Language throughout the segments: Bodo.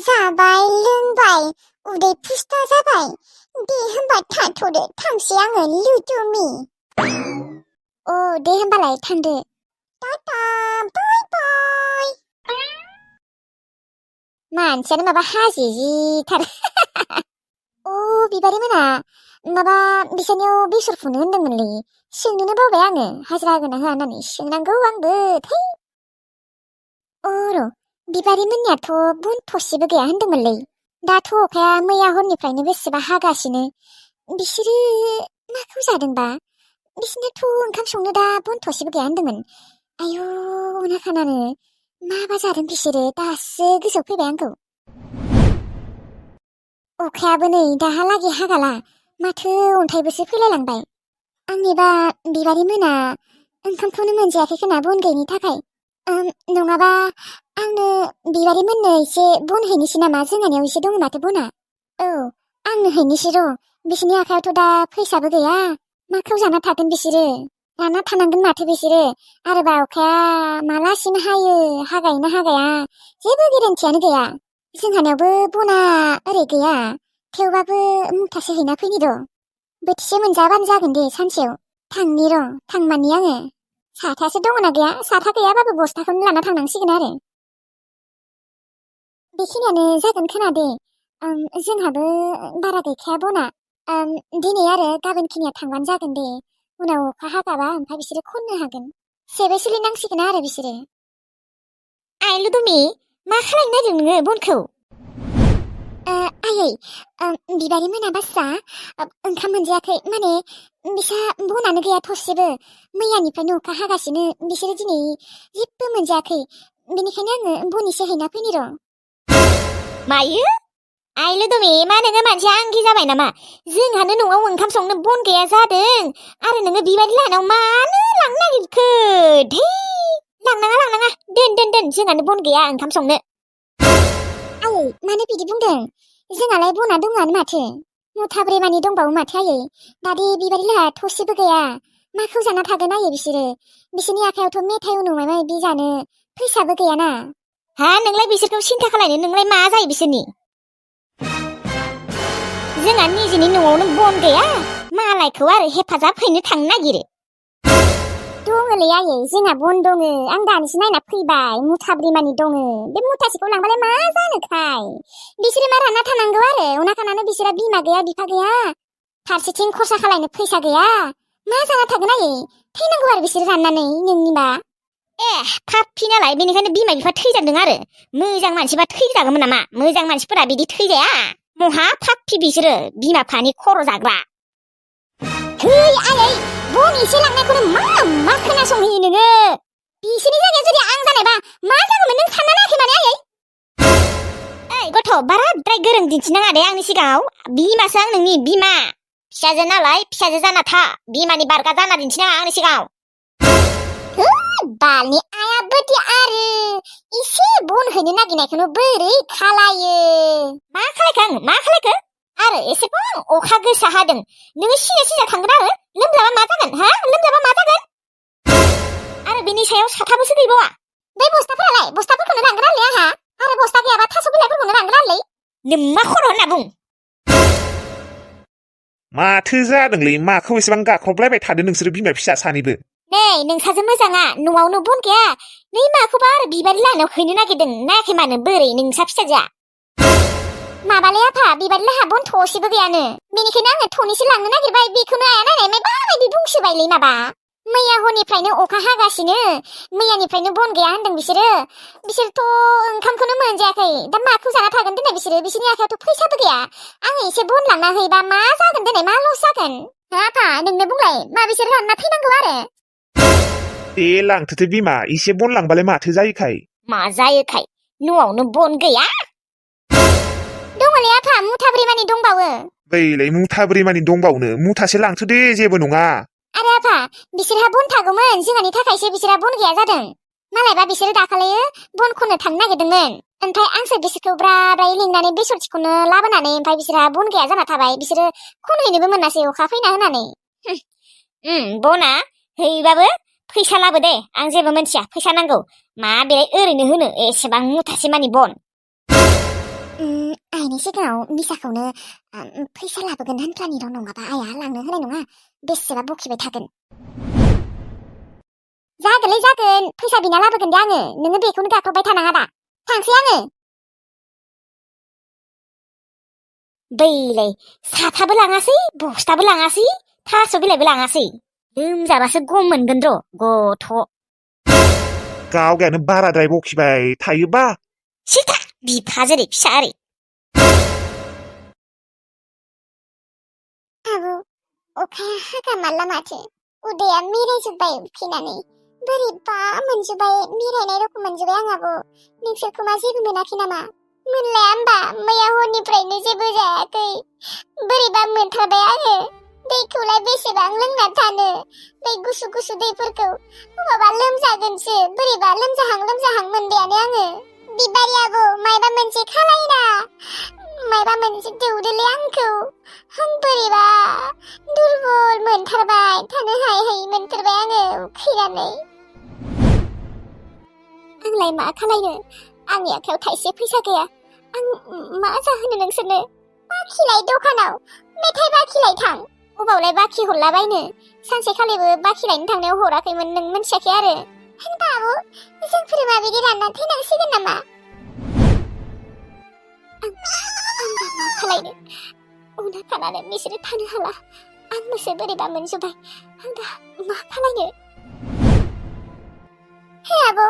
जाबाय लोंबाय उदै पुस्ता जाबाय दे होमबा थाथ'दो थांसै आङो लुदुमि दे होमबालाय थांदो टाटा बाय बाय मानसियानो माबा हाजि जिथार बिबारि मोना माबा बिसोरनियाव बेसर फुनो होनदोंमोनलै सोंनोनो बावबाय आङो हाजिरा होगोन ना होआ होननानै सोंनांगौ आंबो थै र' बिबारि मोननियाथ' बुन थसेबो गैया होनदोंमोनलै दाथ' अखाया मैया हरनिफ्रायनो बेसेबा हागासिनो बिसोरो माखौ जादोंबा बिसोरनोथ' ओंखाम संनो दा बुन थसेबो गैया होनदोंमोन आयु अनाखानानो माबा जादों बिसोरो दासो गोसोआव फैबाय आंखौ अखायाबो नै दाहालागै हागाला माथो अन्थाइबोसो फैलायलांबाय आंनिबा बिबारि मोना ओंखामखौनो मोनजायाखै खोना बन गैयिनि थाखाय नङाबा आंनो बिबारि मोननो एसे बन हैनोसै नामा जोंहानियाव एसे दङ माथो बना आंनो हैनोसै र' बिसोरनि आखायावथ' दा फैसाबो गैया माखौ जाना थागोन बिसोरो रानना थानांगोन माथो बिसोरो आरोबा अखाया मालासिम हायो हागायोना हागाया जेबो गेरेन्थियानो गैया जोंहानियावबो बना ओरै गैया थेवबाबो मुथासे हैना फैनि र' बोथिसे मोनजाबानो जागोन दे सानसेयाव थांनि र' थांमानि आङो साथासो दङना गैया साथा गैयाबाबो बस्थाखौनो लाना थांनांसिगोन आरो बेखिनियानो जागोन खोना दे जोंहाबो बारा गैखाया बना दिनै आरो गाबोनखिनिया थांबानो जागोन दे उनाव अखा हागाबा ओमफ्राय बिसोरो खननो हागोन सेबो सोलिनांसिगोन आरो बिसोरो आइ लुदुमि मा खालामनो नागिरदों नोङो बनखौ आयै बिबारि मोना बासा ओंखाम मोनजायाखै माने बिसा बनानो गैया थरसेबो मैयानिफ्रायनो अखा हागासिनो बिसोरो दिनै जेबो मोनजायाखै बेनिखायनो आङो बन एसे हैना फैनि र' मायो आइ लुदुमि मा नोङो मानसिया आंगि जाबाय नामा जोंहानो न'आव ओंखाम संनो बन गैया जादों आरो नोङो बिबारि लाहानाव मानो लांनो नागिरखो धै लांनाङा दोन जोंहानो बन गैया ओंखाम संनो आयै मानो बिदि बुंदों जोंहालाय बना दङआनो माथो मुथाब्रै मानि दंबावो माथो आयै दादि बिबारि लाहा थरसेबो गैया माखौ जाना थागोन आयै बिसोरनि आखायावथ' मेथाइ उनु माबा माबि जानो फैसाबो गैयाना नोंलाय बिसोरखौ सिन्था खालायनो नोंलाय मा जायो बिसोरनि जोंहा निजेनि न'आवनो बन गैया मालायखौ आरो हेफाजाब हैनो थांनो नागिरो दङलै आयै जोंहा बन दङ आं दानिसो नायना फैबाय मुथाब्रै मानि दङ बे मुथासेखौ लांबालाय मा जानोखाय बिसोरो मा रानना थानांगौ आरो अनाखानानो बिसोरा बिमा गैया बिफा गैया फारसेथिं खरसा खालायनो फैसा गैया मा जाना थागोन आयै थैनांगौ आरो बिसोरो राननानै नोंनिबा पापि नालाय बेनिखायनो बिमा बिफा थैजादों आरो मोजां मानसिबा थैजागौमोन नामा मोजां मानसिफोरा बिदि थैजाया महा पापि बिसोरो बिमा बिफानि खर' जाग्रा है आयै बन एसे लांनायखौनो मा खोनासंहैयो नोङो बिसोरनि जायगायाव जुदि आं जानायबा मा जागौमोन नों सानना नायाखै माने आयै गथ' बाराद्राय गोरों दिन्थिनाङा दे आंनि सिगाङाव बिमासो आं नोंनि बिमा फिसाजो नालाय फिसाजो जाना था बिमानि बारगा जाना दिन्थिनाङा आंनि सिगाङाव बालनि आयाबोदि आरो एसे बन हैनो नागिरनायखौनो बोरै खालायो मा खालायखो आरो एसेबां अखा गोसा हादों नोङो सिजा थांगोन आरो लोमजाबा मा जागोन आरो बेनि सायाव साथाबोसो गैबावा बे बस्थाफोरखौनो लांगोन आरोलै आंहा आरो बस्ता गैयाबा थास' बिलाइफोरखौनो लांगोन आरोलै नोम्मा खर' होनना बुं माथो जादोंलै माखौ एसेबां गाख्रबलायबाय थादो नोंसोर बिमा फिसा सानैबो नै नोंसाजो मोजाङा न'आवनो बन गैया नै माखौबा आरो बिबारि लाहानाव हैनो नागिरदों नायाखै मानो बोरै नोंसा फिसाजोआ माबालै आफा बिबारि लाहा बन थसेबो गैयानो बेनिखायनो आङो थनैसो लांनो नागिरबाय बेखौनो आया नायनाय माबायदि बुंसोबायलै माबा मैया हरनिफ्रायनो अखा हागासिनो मैयानिफ्रायनो बन गैया होनदों बिसोरथ' ओंखामखौनो मोनजायाखै दा माखौ जाना थागोन दिनै बिसोरनि आखायावथ' फैसाबो गैया आङो एसे बन लांना हैबा मा जागोन दिनै मा लस जागोन आफा नोंनो बुंलाय मा बिसोर रानना थैनांगौ आरो दे लांथोथो बिमा एसे बन लांबालाय माथो जायोखाय मा जायोखाय न'आवनो बन गैया दङलै आफा मुथाब्रै मानि दंबावो बैलाय मुथाब्रै मानि दंबावनो मुथासे लांथो दे जेबो नङा आरो आफा बिसोरहा बन थागौमोन जोंहानि थाखायसो बिसोरहा बन गैया जादों मालायबा बिसोरो दाखालियो बन खननो थांनो नागिरदोंमोन ओमफ्राय आंसो बिसोरखौ ब्राय लिंनानै बेसर थिखौनो लाबोनानै ओमफ्राय बिसोरहा बन गैया जाना थाबाय बिसोरो खनहैनोबो मोनासै अखा फैना होनानै बना हैबाबो फैसा लाबो दे आं जेबो मिथिया फैसा नांगौ मा बेलाय ओरैनो होनो एसेबां मुथासे मानि बन आइनि सिगाङाव मिसाखौनो फैसा लाबोगोन होनफ्लानिल' नङाबा आइया लांनो होनाय नङा बेसेबा बखिबाय थागोन जागोनलै जागोन फैसा बिना लाबोगोन दे आङो नोङो बेखौनो गाख्रबबाय थानाङा दा थांसै आङो बैलाय साथाबो लाङासै बस्थाबो लाङासै थास' बिलाइबो लाङासै लोमजाबासो गम मोनगोन र' गथ' गावगायानो बाराद्राय बखिबाय थायोबा सिथा बिफा जेरै फिसा ओरै आबौ अखाया हागामाला माथो उदैया मिरायजोब्बाय उखैनानै बोरैबा मोनजोब्बाय मिरायनाय रखम मोनजोब्बाय आं आबौ नोंसोरखौ मा जेबो मोनाखै नामा मोनलाया होमबा मैया हरनिफ्रायनो जेबो जायाखै बोरैबा मोनथारबाय आङो दैखौलाय बेसेबां लोंना थानो बै गुसु गुसु दैफोरखौ माबा लोमजागोनसो बोरैबा लोमजाहां मोनबायानो आङो बिबारि आबौ मायबा मोनसे खालायना मायबा मोनसे दौदोलै आंखौ आं बोरैबा दुरबल मोनथारबाय थानो हायै मोनथारबाय आङो उखैनानै आंलाय मा खालायनो आंनि आखायाव थाइसे फैसा गैया आं मा जाहोनो नोंसोरनो बाखिलाय दखानाव मेथाइ बाखिलाय थां अबावलाय बाखि हरलाबायनो सानसेखालिबो बाखि लायनो थांनायाव हराखैमोन नों मिथियाखै आरो होनबा आबौ जोंफोर माबायदि रानना थैनांसिगोन नामा आं दा मा खालायनो उना खानानै बिसोरो थानो हाला आंबोसो बोरैबा मोनजोब्बाय आं दा मा खालायनो हे आबौ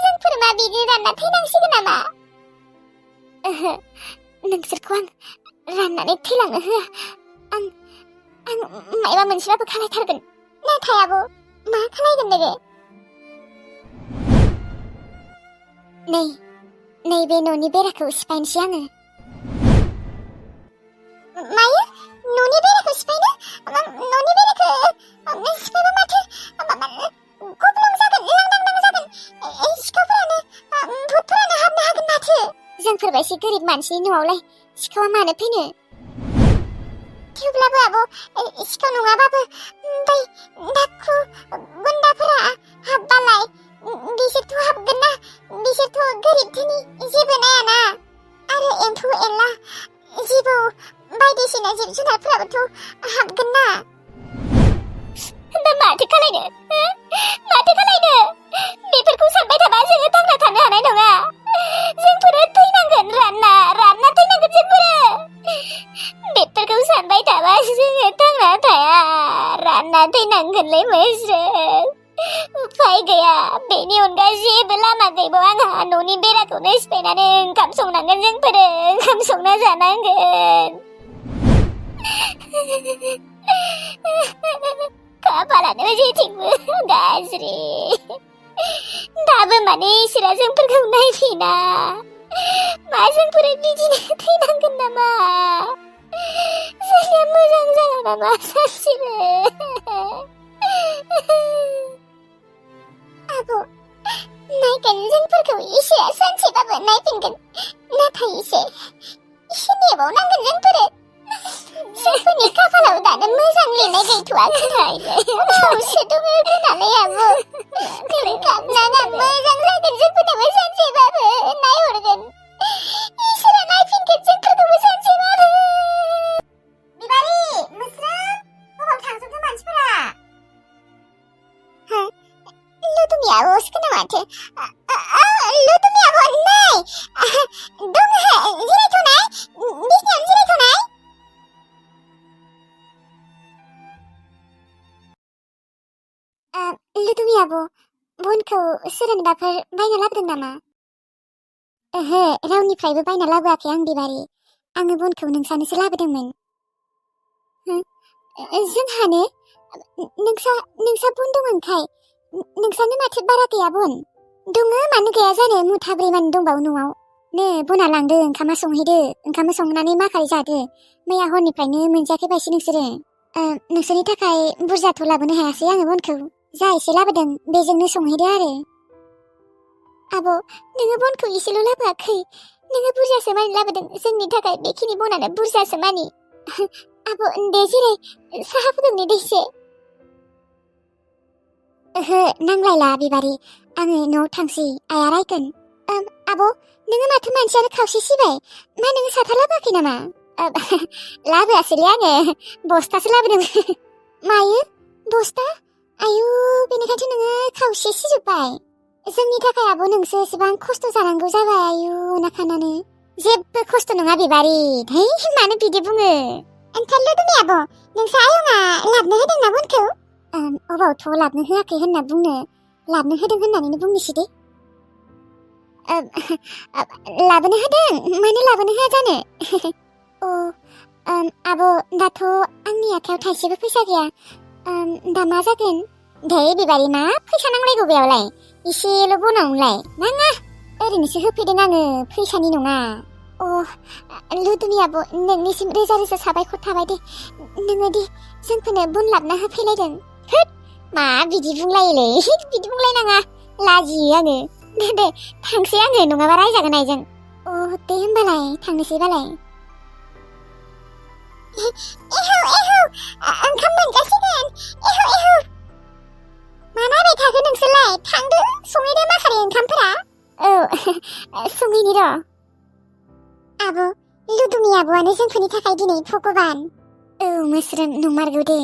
जोंफोर माबायदि रानना थैनांसिगोन नामा ओहो नोंसोरखौ आं राननानै थैलांनो होआ आं मायबा मोनसेबाबो खालायथारगोन नाथाय आबौ मा खालायगोन नोङो नैबे न'नि बेराखौ सिफायनोसै आङो मायो न'नि बेराखौ सिफायनो न'नि बेराखौ सिफायबा माथो गब्लं जागोन लांदां जागोन सिखावफोरानो भुतफोरानो हाबनो हागोन माथो जोंफोरबायदि गोरिब मानसिनि न'आवलाय सिखावा मानो फैनो थेवब्लाबो आबौ सिखाव नङाबाबो बै दाखु गुन्दाफोरा हाबबालाय बिसोरथ' हाबगोन ना बिसोरथ' गोरिब धोनि जेबो नायाना आरो एम्फौ एनला जिबौ बायदिसिना जिब जुनारफोराबोथ' हाबगोन ना होनबा माथो खालायनो बेफोरखौ सानबाय थाबा जोङो थांना थानो हानाय नङा जोंफोरो थैनांगोन रानना थैनांगोन जोंफोरो बेफोरखौ सानबाय थाबा जोङो थांना थाया रानना थैनांगोनलै मोस्रोम उफाय गैया बेनि अनगा जेबो लामा गैबावा आंहा न'नि बेराखौनो सिफायनानै ओंखाम संनांगोन जोंफोरो ओंखाम संना जानांगोन खाफालानो जेथिंबो गाज्रि दाबो माने इसोरा जोंफोरखौ नायफिना मा जोंफोरो बिदिनो थैनांगोन नामा जोंनिया मोजां जाला नामा सानसेबो आबौ नायगोन जोंफोरखौ इसोरा सानसेबाबो नायफिनगोन नाथाय इसे नेबावनांगोन जोंफोरनि खाफालाव दानो मोजां लिरनाय गैथ'वाखै उनावसो दङ खोनालै आबौ गाबनाङा मोजां जागोन जोंफोरनाबो सानसेबाबो नायहरगोन इसोरा नायफिनगोन जोंफोरखौबो सानसेबाबो बिबारि मोस्रोम बबाव थांजोबदों मानसिफोरा लुदुमि आब'सो खोना माथो लुदुमि आब' नै दङ जिरायथ'नाय बिसिनायावनो जिरायथ'नाय लुदुमि आब' बनखौ सोरनिबाफोर बायना लाबोदों नामा ओहो रावनिफ्रायबो बायना लाबोआखै आं बिबारि आङो बनखौ नोंसानोसो लाबोदोंमोन जोंहानो नोंसा बन दं ओंखाय नोंसानो माथो बारा गैया बन दङ मानो गैया जानो मुथाब्रै मानि दंबावो न'आव नो बना लांदो ओंखामा संहैदो ओंखामा संनानै माखारै जादो मैया हरनिफ्रायनो मोनजायाखै बायसो नोंसोरो नोंसोरनि थाखाय बुरजाथ' लाबोनो हायासै आङो बनखौ जा एसे लाबोदों बेजोंनो संहैदो आरो आब' नोङो बनखौ एसेल' लाबोआखै नोङो बुरजासो मानि लाबोदों जोंनि थाखाय बेखिनि बनानो बुरजासो मानि आब' दे जिराय साहा फुदुंनि दैसे ओहो नांलायला बिबारि आङो न'आव थांसै आइया रायगोन आब' नोङो माथो मानसियानो खावसे सिबाय मा नोङो साथा लाबोआखै नामा लाबोआसैलै आङो बस्थासो लाबोदों मायो बस्था आयु बेनिखायनोथ' नोङो खावसे सिजोब्बाय जोंनि थाखाय आब' नोंसो एसेबां खस्थ' जानांगौ जाबाय आयु नाखानानो जेबो खस्थ' नङा बिबारि है मानो बिदि बुङो ओंखारलो दोनै आब' नोंसा आयंआ लाबनो होदों ना बनखौ अबावथ' लाबनो होआखै होनना बुंनो लाबनो होदों होननानैनो बुंनोसै दे लाबोनो होदों मानो लाबोनो होआ जानो आब' दाथ' आंनि आखायाव थाइसेबो फैसा गैया दा मा जागोन दे बिबारि मा फैसा नांलायगौ बेयावलाय इसेल' बनावलाय नाङा ओरैनोसो होफैदों आङो फैसानि नङा लुदुमि आब' नोंनिसिम रोजा रोजा साबायखर थाबाय दे नोङो दि जोंखौनो बन लाबना होफैलायदों होद मा बिदि बुंलायोलै बिदि बुंलायनाङा लाजियो आङो दे थांसै आङो नङाबा रायजागोन आइजों दे होमबालाय थांनोसै बालाय ओंखाम मोनजासिगोन मा नायबाय थाखो नोंसोरलाय थांदो सङैदो माखारे ओंखामफोरा सङैनि र' आब' लुदुमि आब'आनो जोंफोरनि थाखाय दिनै भगबान मोस्रोम नंमारगौ दे